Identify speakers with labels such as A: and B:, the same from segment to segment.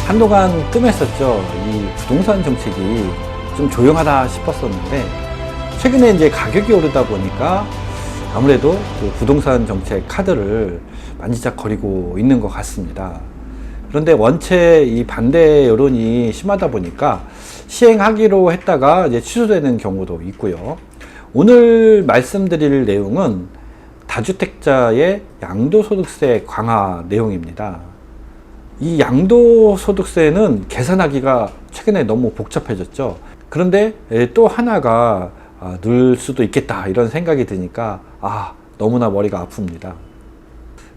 A: 한동안 뜸했었죠. 이 부동산 정책이 좀 조용하다 싶었었는데, 최근에 이제 가격이 오르다 보니까 아무래도 그 부동산 정책 카드를 만지작거리고 있는 것 같습니다. 그런데 원체 이 반대 여론이 심하다 보니까 시행하기로 했다가 이제 취소되는 경우도 있고요. 오늘 말씀드릴 내용은 다주택자의 양도소득세 강화 내용입니다. 이 양도소득세는 계산하기가 최근에 너무 복잡해졌죠. 그런데 또 하나가 늘 수도 있겠다 이런 생각이 드니까 너무나 머리가 아픕니다.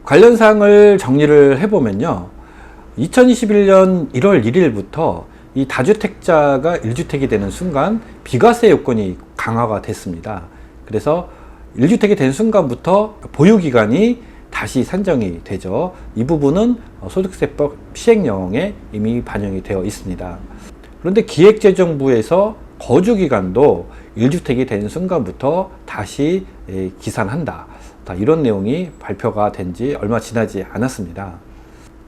A: 관련 사항을 정리를 해보면요, 2021년 1월 1일부터 이 다주택자가 1주택이 되는 순간 비과세 요건이 강화가 됐습니다. 그래서 1주택이 된 순간부터 보유기간이 다시 산정이 되죠. 이 부분은 소득세법 시행령에 이미 반영이 되어 있습니다. 그런데 기획재정부에서 거주기간도 1주택이 된 순간부터 다시 기산한다, 이런 내용이 발표가 된 지 얼마 지나지 않았습니다.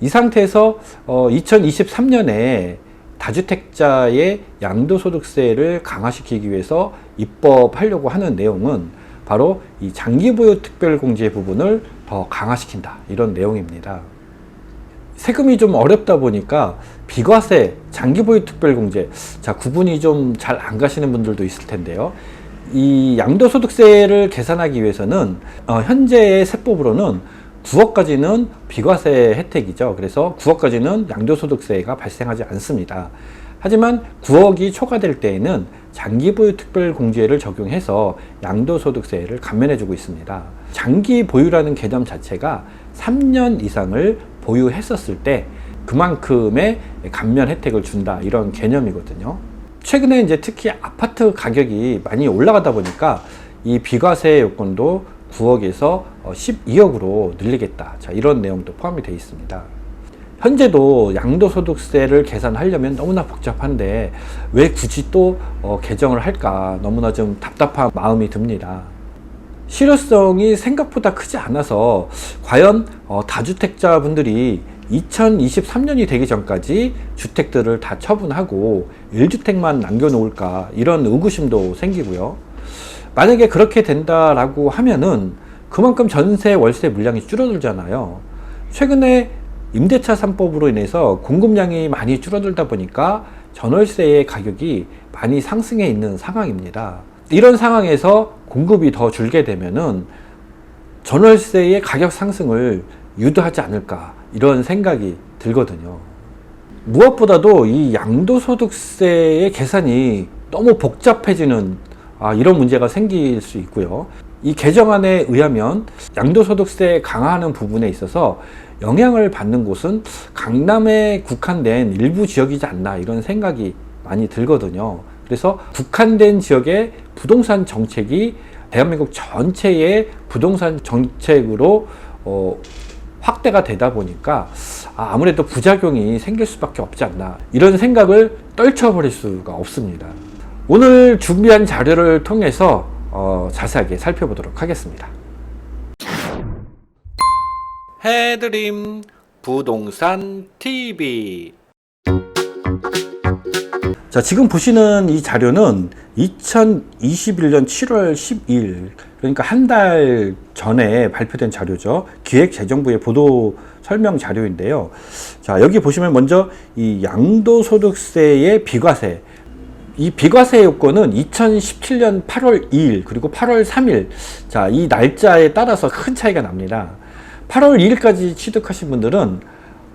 A: 이 상태에서 2023년에 다주택자의 양도소득세를 강화시키기 위해서 입법하려고 하는 내용은 바로 이 장기보유 특별공제 부분을 더 강화시킨다, 이런 내용입니다. 세금이 좀 어렵다 보니까 비과세, 장기보유 특별공제, 구분이 좀 잘 안 가시는 분들도 있을 텐데요. 이 양도소득세를 계산하기 위해서는 현재의 세법으로는 9억까지는 비과세 혜택이죠. 그래서 9억까지는 양도소득세가 발생하지 않습니다. 하지만 9억이 초과될 때에는 장기보유 특별공제를 적용해서 양도소득세를 감면해주고 있습니다. 장기보유라는 개념 자체가 3년 이상을 보유했었을 때 그만큼의 감면 혜택을 준다, 이런 개념이거든요. 최근에 이제 특히 아파트 가격이 많이 올라가다 보니까 이 비과세 요건도 9억에서 12억으로 늘리겠다, 이런 내용도 포함이 되어 있습니다. 현재도 양도소득세를 계산하려면 너무나 복잡한데 왜 굳이 또 개정을 할까, 너무나 좀 답답한 마음이 듭니다. 실효성이 생각보다 크지 않아서 과연 다주택자분들이 2023년이 되기 전까지 주택들을 다 처분하고 1주택만 남겨놓을까, 이런 의구심도 생기고요. 만약에 그렇게 된다라고 하면은 그만큼 전세 월세 물량이 줄어들잖아요. 최근에 임대차 3법으로 인해서 공급량이 많이 줄어들다 보니까 전월세의 가격이 많이 상승해 있는 상황입니다. 이런 상황에서 공급이 더 줄게 되면은 전월세의 가격 상승을 유도하지 않을까, 이런 생각이 들거든요. 무엇보다도 이 양도소득세의 계산이 너무 복잡해지는 이런 문제가 생길 수 있고요. 이 개정안에 의하면 양도소득세 강화하는 부분에 있어서 영향을 받는 곳은 강남에 국한된 일부 지역이지 않나, 이런 생각이 많이 들거든요. 그래서 국한된 지역의 부동산 정책이 대한민국 전체의 부동산 정책으로 확대가 되다 보니까 아무래도 부작용이 생길 수밖에 없지 않나, 이런 생각을 떨쳐버릴 수가 없습니다. 오늘 준비한 자료를 통해서 자세하게 살펴보도록 하겠습니다. 해드림 부동산 TV. 지금 보시는 이 자료는 2021년 7월 12일, 그러니까 한 달 전에 발표된 자료죠. 기획재정부의 보도 설명 자료인데요. 여기 보시면 먼저 이 양도소득세의 비과세, 이 비과세 요건은 2017년 8월 2일 그리고 8월 3일, 이 날짜에 따라서 큰 차이가 납니다. 8월 2일까지 취득하신 분들은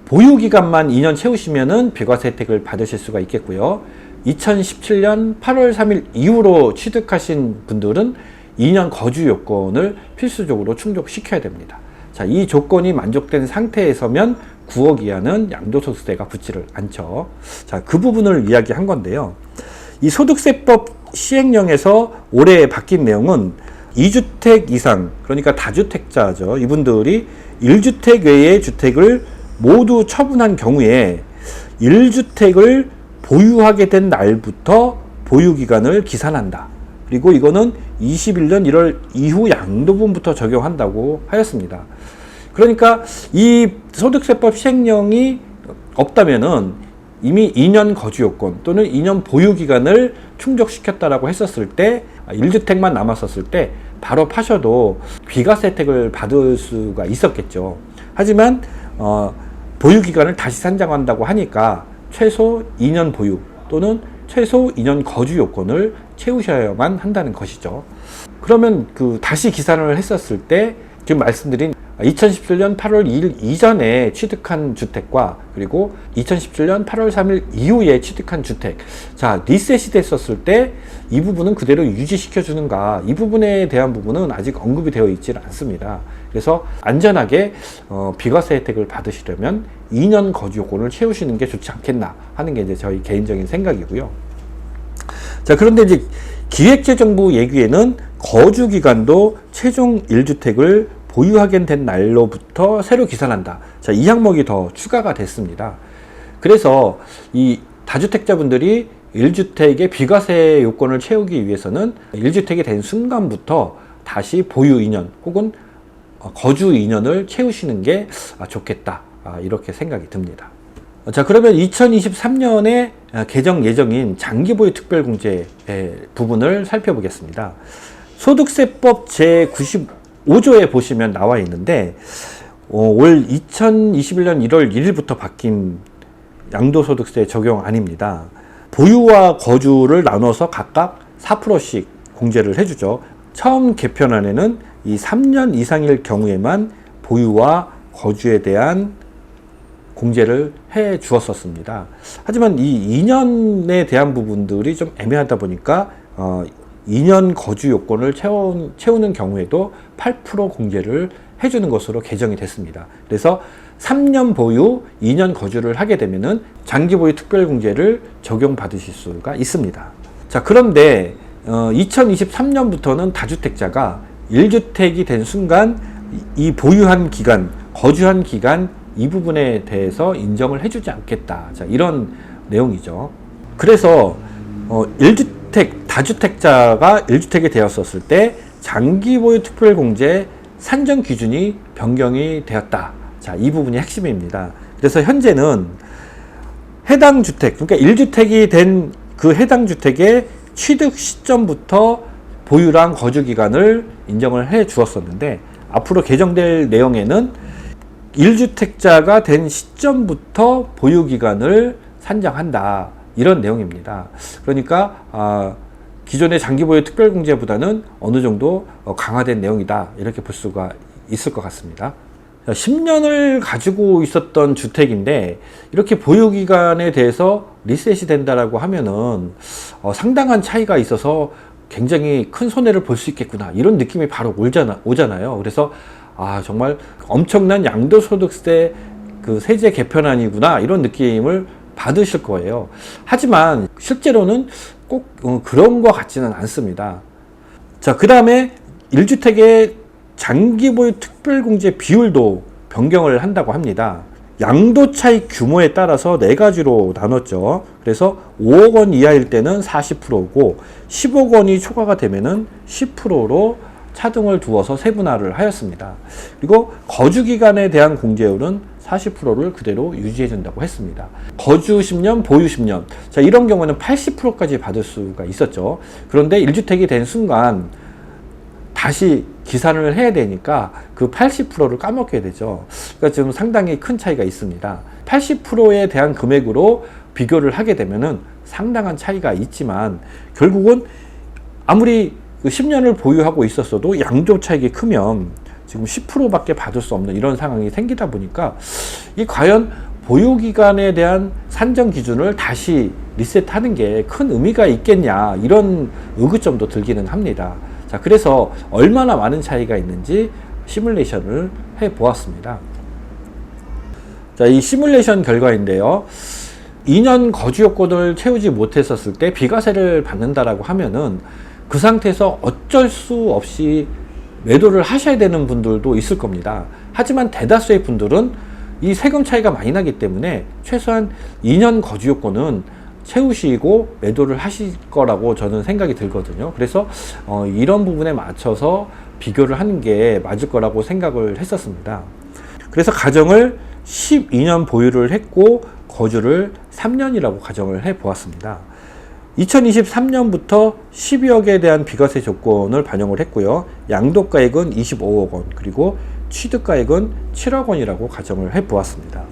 A: 보유기간만 2년 채우시면은 비과세 혜택을 받으실 수가 있겠고요. 2017년 8월 3일 이후로 취득하신 분들은 2년 거주 요건을 필수적으로 충족시켜야 됩니다. 이 조건이 만족된 상태에서면 9억 이하는 양도소득세가 붙지를 않죠. 그 부분을 이야기한 건데요. 이 소득세법 시행령에서 올해 바뀐 내용은 2주택 이상, 그러니까 다주택자죠. 이분들이 1주택 외의 주택을 모두 처분한 경우에 1주택을 보유하게 된 날부터 보유기간을 기산한다. 그리고 이거는 21년 1월 이후 양도분부터 적용한다고 하였습니다. 그러니까 이 소득세법 시행령이 없다면은 이미 2년 거주 요건 또는 2년 보유 기간을 충족시켰다라고 했었을 때 1주택만 남았었을 때 바로 파셔도 비과세 혜택을 받을 수가 있었겠죠. 하지만 보유 기간을 다시 산정한다고 하니까 최소 2년 보유 또는 최소 2년 거주 요건을 채우셔야만 한다는 것이죠. 그러면 다시 기산을 했었을 때 지금 말씀드린 2017년 8월 2일 이전에 취득한 주택과 그리고 2017년 8월 3일 이후에 취득한 주택, 자 리셋이 됐었을 때 이 부분은 그대로 유지시켜 주는가, 이 부분에 대한 부분은 아직 언급이 되어 있지 않습니다. 그래서 안전하게 비과세 혜택을 받으시려면 2년 거주 요건을 채우시는 게 좋지 않겠나 하는 게 이제 저희 개인적인 생각이고요. 자, 그런데 이제 기획재정부 얘기에는 거주 기간도 최종 1주택을 보유하게 된 날로부터 새로 기산한다. 자, 이 항목이 더 추가가 됐습니다. 그래서 이 다주택자분들이 1주택의 비과세 요건을 채우기 위해서는 1주택이 된 순간부터 다시 보유 2년 혹은 거주 2년을 채우시는 게 좋겠다. 이렇게 생각이 듭니다. 자, 그러면 2023년에 개정 예정인 장기보유 특별공제 부분을 살펴보겠습니다. 소득세법 제95조에 보시면 나와 있는데 올 2021년 1월 1일부터 바뀐 양도소득세 적용안입니다. 보유와 거주를 나눠서 각각 4%씩 공제를 해주죠. 처음 개편안에는 이 3년 이상일 경우에만 보유와 거주에 대한 공제를 해 주었었습니다. 하지만 이 2년에 대한 부분들이 좀 애매하다 보니까 2년 거주 요건을 채우는 경우에도 8% 공제를 해주는 것으로 개정이 됐습니다. 그래서 3년 보유, 2년 거주를 하게 되면은 장기보유 특별공제를 적용받으실 수가 있습니다. 자, 그런데 2023년부터는 다주택자가 1주택이 된 순간 이 보유한 기간, 거주한 기간 이 부분에 대해서 인정을 해주지 않겠다. 자, 이런 내용이죠. 그래서 다주택자가 1주택이 되었었을 때 장기보유 특별공제 산정 기준이 변경이 되었다. 자, 이 부분이 핵심입니다. 그래서 현재는 해당 주택, 그러니까 1주택이 된 그 해당 주택의 취득 시점부터 보유랑 거주 기간을 인정을 해 주었었는데 앞으로 개정될 내용에는 1주택자가 된 시점부터 보유 기간을 산정한다. 이런 내용입니다. 그러니까 기존의 장기보유 특별공제보다는 어느 정도 강화된 내용이다. 이렇게 볼 수가 있을 것 같습니다. 10년을 가지고 있었던 주택인데 이렇게 보유기간에 대해서 리셋이 된다라고 하면은 상당한 차이가 있어서 굉장히 큰 손해를 볼 수 있겠구나. 이런 느낌이 바로 오잖아요. 그래서 정말 엄청난 양도소득세 세제 개편안이구나. 이런 느낌을 받으실 거예요. 하지만 실제로는 꼭 그런 것 같지는 않습니다. 자, 그 다음에 1주택의 장기보유 특별공제 비율도 변경을 한다고 합니다. 양도 차익 규모에 따라서 4가지로 나눴죠. 그래서 5억 원 이하일 때는 40%고 10억 원이 초과가 되면은 10%로 차등을 두어서 세분화를 하였습니다. 그리고 거주 기간에 대한 공제율은 40%를 그대로 유지해 준다고 했습니다. 거주 10년, 보유 10년. 자, 이런 경우는 80%까지 받을 수가 있었죠. 그런데 1주택이 된 순간 다시 기산을 해야 되니까 그 80%를 까먹게 되죠. 그러니까 지금 상당히 큰 차이가 있습니다. 80%에 대한 금액으로 비교를 하게 되면은 상당한 차이가 있지만 결국은 아무리 10년을 보유하고 있었어도 양도 차익이 크면 지금 10%밖에 받을 수 없는 이런 상황이 생기다 보니까 이 과연 보유기간에 대한 산정 기준을 다시 리셋하는 게 큰 의미가 있겠냐 이런 의구점도 들기는 합니다. 자, 그래서 얼마나 많은 차이가 있는지 시뮬레이션을 해 보았습니다. 자, 이 시뮬레이션 결과인데요. 2년 거주 요건을 채우지 못했었을 때 비과세를 받는다라고 하면은 그 상태에서 어쩔 수 없이 매도를 하셔야 되는 분들도 있을 겁니다. 하지만 대다수의 분들은 이 세금 차이가 많이 나기 때문에 최소한 2년 거주 요건은 채우시고 매도를 하실 거라고 저는 생각이 들거든요. 그래서 이런 부분에 맞춰서 비교를 하는 게 맞을 거라고 생각을 했었습니다. 그래서 가정을 12년 보유를 했고 거주를 3년이라고 가정을 해 보았습니다. 2023년부터 12억에 대한 비과세 조건을 반영을 했고요. 양도가액은 25억 원, 그리고 취득가액은 7억 원이라고 가정을 해 보았습니다.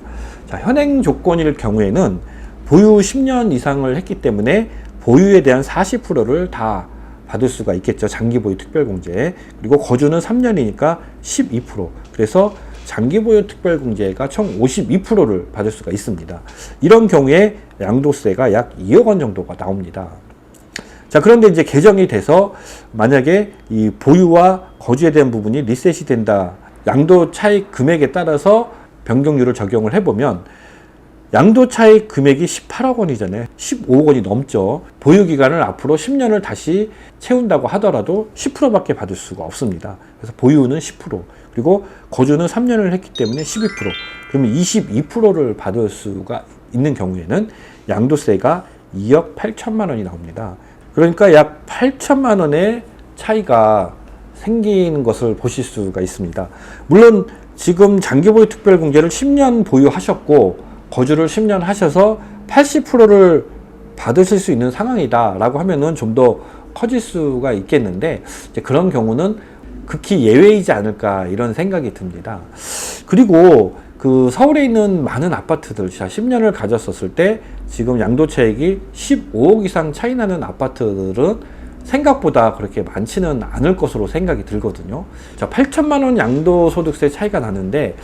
A: 자, 현행 조건일 경우에는 보유 10년 이상을 했기 때문에 보유에 대한 40%를 다 받을 수가 있겠죠. 장기보유 특별공제. 그리고 거주는 3년이니까 12%. 그래서 장기보유 특별공제가 총 52%를 받을 수가 있습니다. 이런 경우에 양도세가 약 2억 원 정도가 나옵니다. 자, 그런데 이제 개정이 돼서 만약에 이 보유와 거주에 대한 부분이 리셋이 된다. 양도 차익 금액에 따라서 변경률을 적용을 해보면 양도 차익 금액이 18억 원이잖아요. 15억 원이 넘죠. 보유 기간을 앞으로 10년을 다시 채운다고 하더라도 10%밖에 받을 수가 없습니다. 그래서 보유는 10%, 그리고 거주는 3년을 했기 때문에 12%, 그러면 22%를 받을 수가 있는 경우에는 양도세가 2억 8천만 원이 나옵니다. 그러니까 약 8천만 원의 차이가 생기는 것을 보실 수가 있습니다. 물론 지금 장기보유 특별공제를 10년 보유하셨고 거주를 10년 하셔서 80%를 받으실 수 있는 상황이다 라고 하면은 좀 더 커질 수가 있겠는데, 이제 그런 경우는 극히 예외이지 않을까 이런 생각이 듭니다. 그리고 그 서울에 있는 많은 아파트들, 자 10년을 가졌었을 때 지금 양도차익이 15억 이상 차이 나는 아파트들은 생각보다 그렇게 많지는 않을 것으로 생각이 들거든요. 자, 8천만 원 양도소득세 차이가 나는데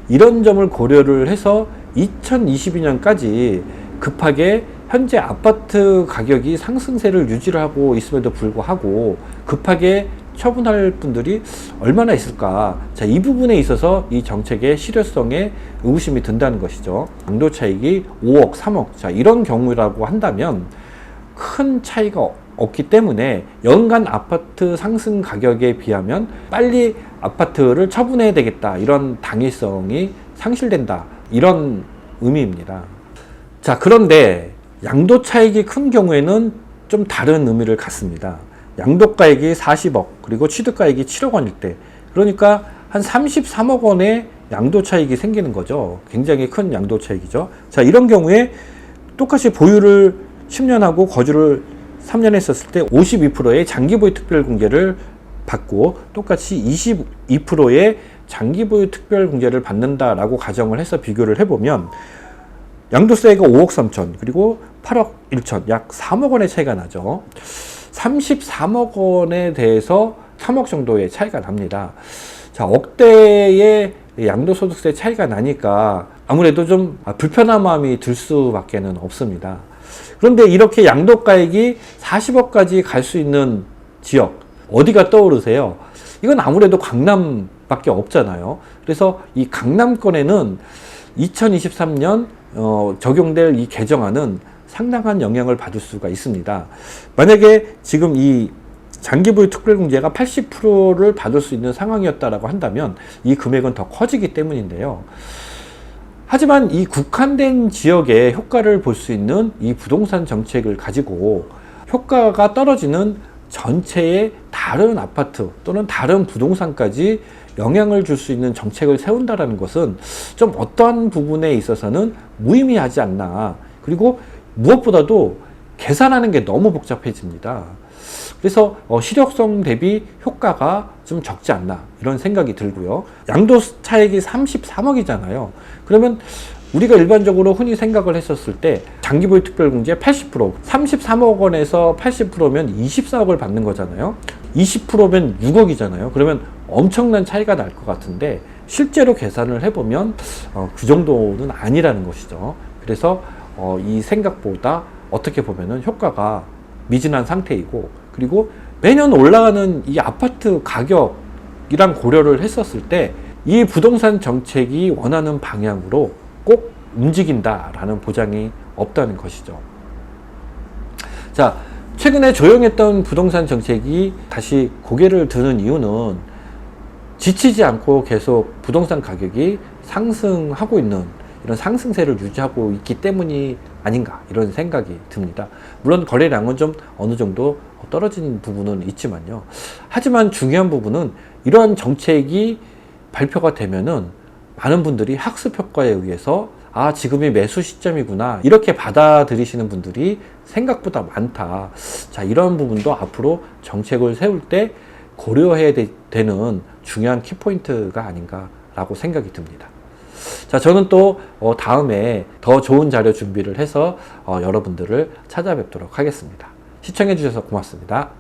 A: 이런 점을 고려를 해서 2022년까지 급하게 현재 아파트 가격이 상승세를 유지를 하고 있음에도 불구하고 급하게 처분할 분들이 얼마나 있을까. 자, 이 부분에 있어서 이 정책의 실효성에 의구심이 든다는 것이죠. 양도 차익이 5억, 3억. 자, 이런 경우라고 한다면 큰 차이가 없기 때문에 연간 아파트 상승 가격에 비하면 빨리 아파트를 처분해야 되겠다. 이런 당위성이 상실된다. 이런 의미입니다. 자, 그런데 양도 차익이 큰 경우에는 좀 다른 의미를 갖습니다. 양도가액이 40억, 그리고 취득가액이 7억 원일 때, 그러니까 한 33억 원의 양도 차익이 생기는 거죠. 굉장히 큰 양도 차익이죠. 자, 이런 경우에 똑같이 보유를 10년 하고 거주를 3년 했었을 때 52%의 장기보유 특별공제를 받고 똑같이 22%의 장기보유 특별공제를 받는다라고 가정을 해서 비교를 해보면 양도세가 5억 3천, 그리고 8억 1천, 약 3억 원의 차이가 나죠. 33억 원에 대해서 3억 정도의 차이가 납니다. 자, 억대의 양도소득세 차이가 나니까 아무래도 좀 불편한 마음이 들 수밖에 없습니다. 그런데 이렇게 양도가액이 40억까지 갈 수 있는 지역, 어디가 떠오르세요? 이건 아무래도 강남밖에 없잖아요. 그래서 이 강남권에는 2023년 적용될 이 개정안은 상당한 영향을 받을 수가 있습니다. 만약에 지금 이 장기보유 특별공제가 80%를 받을 수 있는 상황이었다라고 한다면 이 금액은 더 커지기 때문인데요. 하지만 이 국한된 지역에 효과를 볼 수 있는 이 부동산 정책을 가지고 효과가 떨어지는 전체의 다른 아파트 또는 다른 부동산까지 영향을 줄 수 있는 정책을 세운다라는 것은 좀 어떠한 부분에 있어서는 무의미하지 않나. 그리고 무엇보다도 계산하는 게 너무 복잡해집니다. 그래서 실효성 대비 효과가 좀 적지 않나 이런 생각이 들고요. 양도 차익이 33억이잖아요. 그러면 우리가 일반적으로 흔히 생각을 했었을 때 장기보유 특별공제 80%, 33억 원에서 80%면 24억을 받는 거잖아요. 20%면 6억이잖아요. 그러면 엄청난 차이가 날 것 같은데 실제로 계산을 해보면 그 정도는 아니라는 것이죠. 그래서 이 생각보다 어떻게 보면은 효과가 미진한 상태이고, 그리고 매년 올라가는 이 아파트 가격이랑 고려를 했었을 때 이 부동산 정책이 원하는 방향으로 꼭 움직인다라는 보장이 없다는 것이죠. 자, 최근에 조용했던 부동산 정책이 다시 고개를 드는 이유는 지치지 않고 계속 부동산 가격이 상승하고 있는 이런 상승세를 유지하고 있기 때문이 아닌가 이런 생각이 듭니다. 물론 거래량은 좀 어느 정도 떨어진 부분은 있지만요. 하지만 중요한 부분은 이러한 정책이 발표가 되면은 많은 분들이 학습 효과에 의해서 아, 지금이 매수 시점이구나. 이렇게 받아들이시는 분들이 생각보다 많다. 자, 이런 부분도 앞으로 정책을 세울 때 고려해야 되는 중요한 키포인트가 아닌가라고 생각이 듭니다. 자, 저는 또 다음에 더 좋은 자료 준비를 해서 여러분들을 찾아뵙도록 하겠습니다. 시청해 주셔서 고맙습니다.